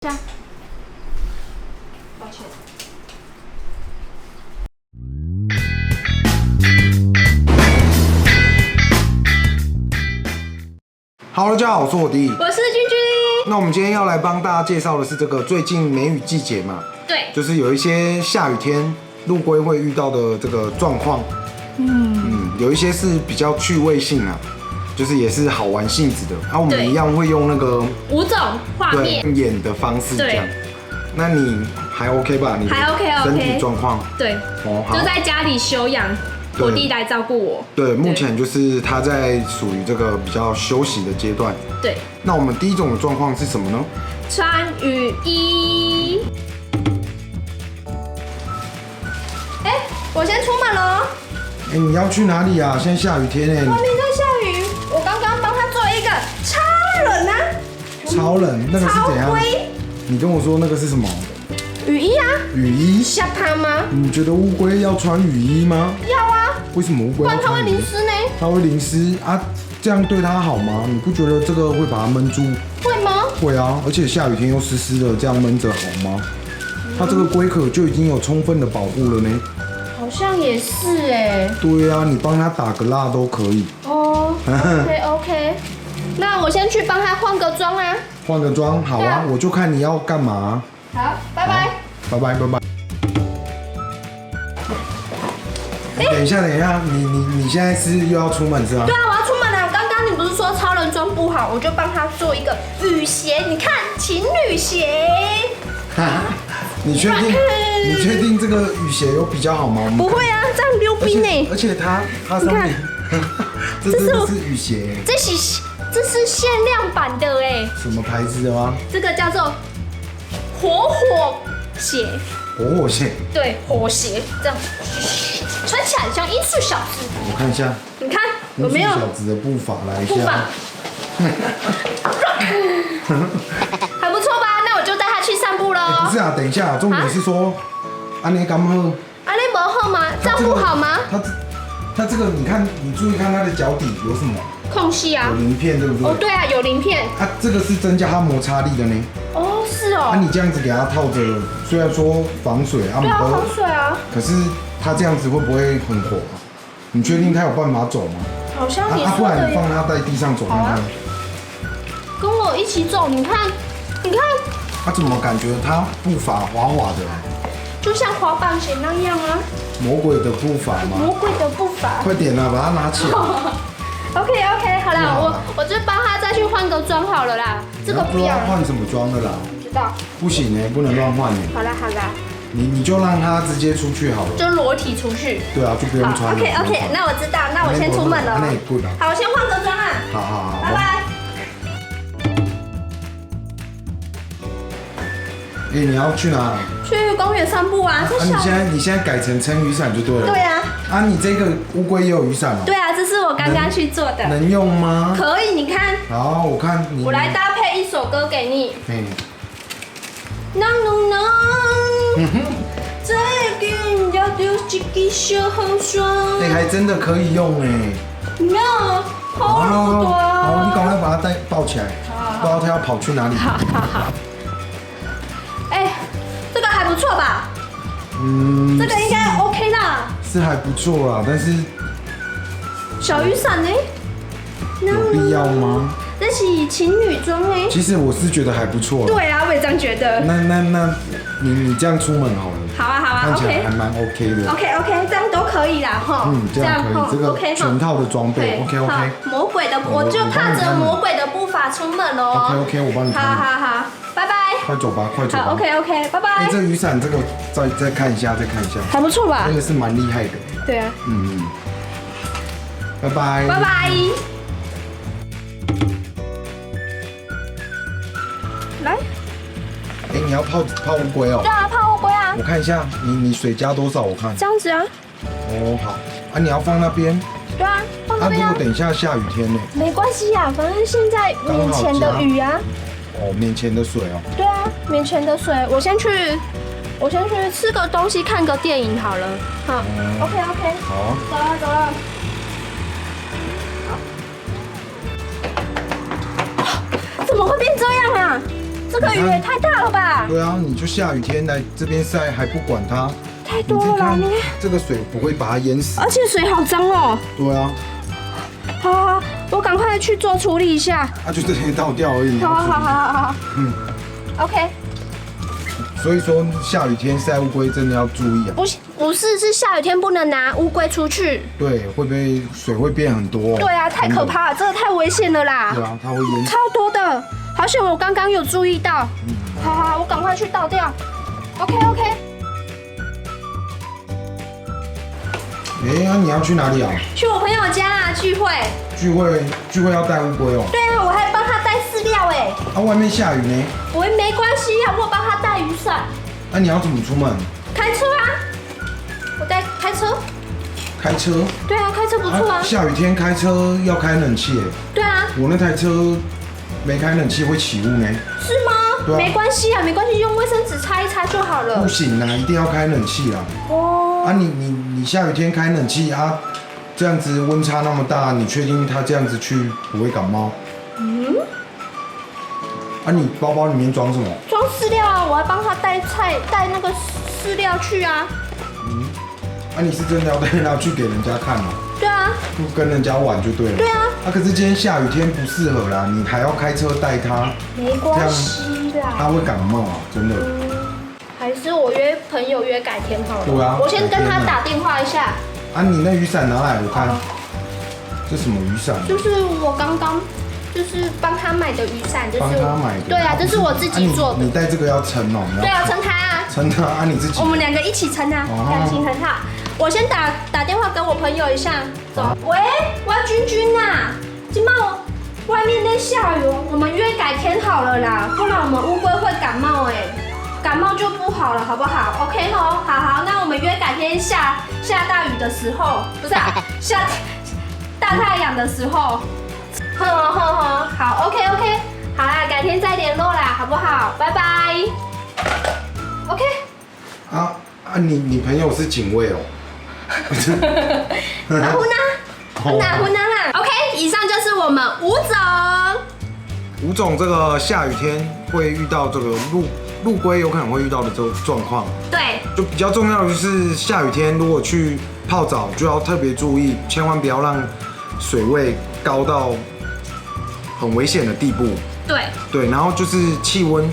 下，抱歉。Hello， 大家好，我是我弟，我是君君。那我们今天要来帮大家介绍的是这个最近梅雨季节嘛，对，就是有一些下雨天陆龟会遇到的这个状况。有一些是比较趣味性啊，就是也是好玩性质的。我们一样会用那个5种画面演的方式这样。那你还 OK 吧？你还 OK， 身体状况对，好，就在家里休养，我弟来照顾我。对，目前就是他在属于这个比较休息的阶段。对，那我们第一种的状况是什么呢？穿雨衣。我先出门了。你要去哪里啊？现在下雨天外面在下雨，我刚刚帮他做一个超冷啊。超冷，那个是怎样？你跟我说那个是什么？雨衣啊。雨衣？吓他吗？你觉得乌龟要穿雨衣吗？要啊。为什么乌龟要穿雨衣？不然它会淋湿呢。它会淋湿啊？这样对它好吗？你不觉得这个会把它闷住？会吗？会啊，而且下雨天又湿湿的，这样闷着好吗？它这个龟壳就已经有充分的保护了呢。好像也是哎。对啊，你帮它打个蜡都可以。哦，OK， 那我先去帮他换个妆啊。换个妆，好啊，我就看你要干嘛。好，拜拜。拜拜。等一下，你现在是又要出门是吗？对啊，我要出门了。刚刚你不是说超人装不好，我就帮他做一个雨鞋，你看情侣鞋。你确定这个雨鞋有比较好吗？不会啊，这样溜冰呢。而且它上面，这真的是雨鞋。这是限量版的哎。什么牌子的吗？这个叫做火鞋。火鞋。对，火鞋这样穿起来像音速小子。我看一下。你看有没有？音速小子的步伐来一下。步伐。还不错吧？那我就带他去散步喽。不是啊，等一下，重点是说，安尼刚好。安尼不好吗？这样不好吗？它这个你看，你注意看它的脚底有什么？空隙啊。有鳞片，对不对？哦，对啊，有鳞片。这个是增加它摩擦力的呢。哦，是哦。你这样子给它套着，虽然说防水啊，对啊，防水啊。可是它这样子会不会很火啊？你确定它有办法走吗？好像你说的。不然你放它在地上走看看。跟我一起走，你看。它怎么感觉它步伐滑滑的？就像滑板鞋那样啊。魔鬼的步伐吗？魔鬼的步伐。快点啦，把它拿起来。OK， 好啦，我就帮他再去换个妆好了啦。这个不要换什么妆的啦？不知道。不行呢，不能乱换呢。好啦。你就让他直接出去好了。就裸体出去。对啊，就不用穿了。OK， 那我知道，那我先出门了。好，我先换个妆啊。好，拜拜。你要去哪？去公园散步啊。你现在改成撑雨伞就对了。对啊。你这个乌龟也有雨伞吗？对啊，这是我刚刚去做的。能用吗？可以，你看。好，我看你。我来搭配一首歌给你。No， 再见要丢一支小雨伞。还真的可以用哎。好你赶快把它抱起来，不知道它要跑去哪里。好。这个还不错吧？这个应该 OK 啦。是还不错啦，但是小雨伞呢？有必要吗？这是情侣装呢。其实我是觉得还不错。对啊，我也这样觉得。那你这样出门好了。好啊，看起来还蛮 OK 的。OK， 这样都可以啦哈。这样可以，这个全套的装备 OK。魔鬼的，我就踏着魔鬼的步伐出门喽。OK， 我帮你看。好，拜拜。快走吧。好 OK， 拜拜。这雨伞这个再看一下，还不错吧？这个是蛮厉害的。对啊。拜拜。来。你要泡乌龟哦？对啊，泡乌龟啊。我看一下，你水加多少？我看。这样子啊。好。你要放那边。对啊，放那边啊。如果等一下下雨天呢？没关系啊，反正现在免钱的雨啊。免钱的水哦。对啊，免钱的水。我先去吃个东西，看个电影好了。好。OK。好。走了。怎么会变这样啊？这个雨也太大了吧？对啊，你就下雨天来这边晒还不管它，太多了啦，你看，这个水不会把它淹死。而且水好脏哦。对啊，好好好，我赶快去做处理一下。它就这些倒掉而已。好。OK。所以说下雨天晒乌龟真的要注意啊。不是，是下雨天不能拿乌龟出去。对，会不会水会变很多？对啊，太可怕了，这个太危险了啦。对啊，它会淹死。超多的，好险我刚刚有注意到。好，我赶快去倒掉。OK。哎，你要去哪里啊？去我朋友家啊，聚会要带乌龟哦。对啊，我还帮他带饲料哎。啊，外面下雨呢？我没关系啊，我帮他带雨伞。那你要怎么出门？开车啊，我带开车。开车？对啊，开车不错啊。下雨天开车要开冷气哎。对啊。我那台车没开冷气会起雾呢。是吗？对啊。没关系啊，没关系，用卫生纸擦一擦就好了。不行啊，一定要开冷气啦。哦。啊，你下雨天开冷气啊，这样子温差那么大，你确定他这样子去不会感冒？啊，你包包里面装什么？装饲料啊，我还帮他带那个饲料去啊。啊，你是真的要带他去给人家看哦？对啊。不跟人家玩就对了。对啊。啊，可是今天下雨天不适合啦，你还要开车带他，没关系啦。他会感冒啊，真的。还是我约朋友约改天好了。对啊。我先跟他打电话一下。啊，你那雨伞拿来我看。这什么雨伞？就是我刚刚就是帮他买的雨伞，就是帮他买的。对啊，这是我自己做的。你带这个要撑哦。对啊，撑它啊。撑它啊，你自己。我们2个一起撑啊，感情很好。我先打电话跟我朋友一下。走。喂，我要君啊，今晚外面在下雨哦，我们约改天好了啦，不然我们乌龟会感冒哎，感冒就不好了，好不好 ？OK 吼，好，那我们约改天下大雨的时候，不是啊，下大太阳的时候。好 ，OK， 好啦，改天再联络啦，好不好？拜拜。OK。啊，你朋友是警卫哦。哪壶啦 ？OK， 以上就是我们吴总这个下雨天会遇到这个陆龟有可能会遇到的这个状况。对。就比较重要的就是下雨天如果去泡澡就要特别注意，千万不要让水位高到很危险的地步。对，然后就是气温，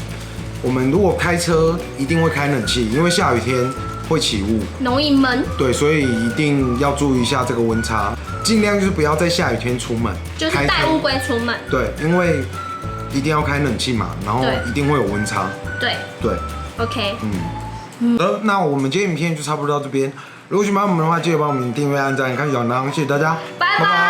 我们如果开车一定会开冷气，因为下雨天会起雾，容易闷。对，所以一定要注意一下这个温差，尽量就是不要在下雨天出门，就是带乌龟出门。对，因为一定要开冷气嘛，然后一定会有温差。对。OK。那我们今天影片就差不多到这边。如果喜欢我们的话，记得帮我们订阅、按赞、开小铃铛，谢谢大家，拜拜。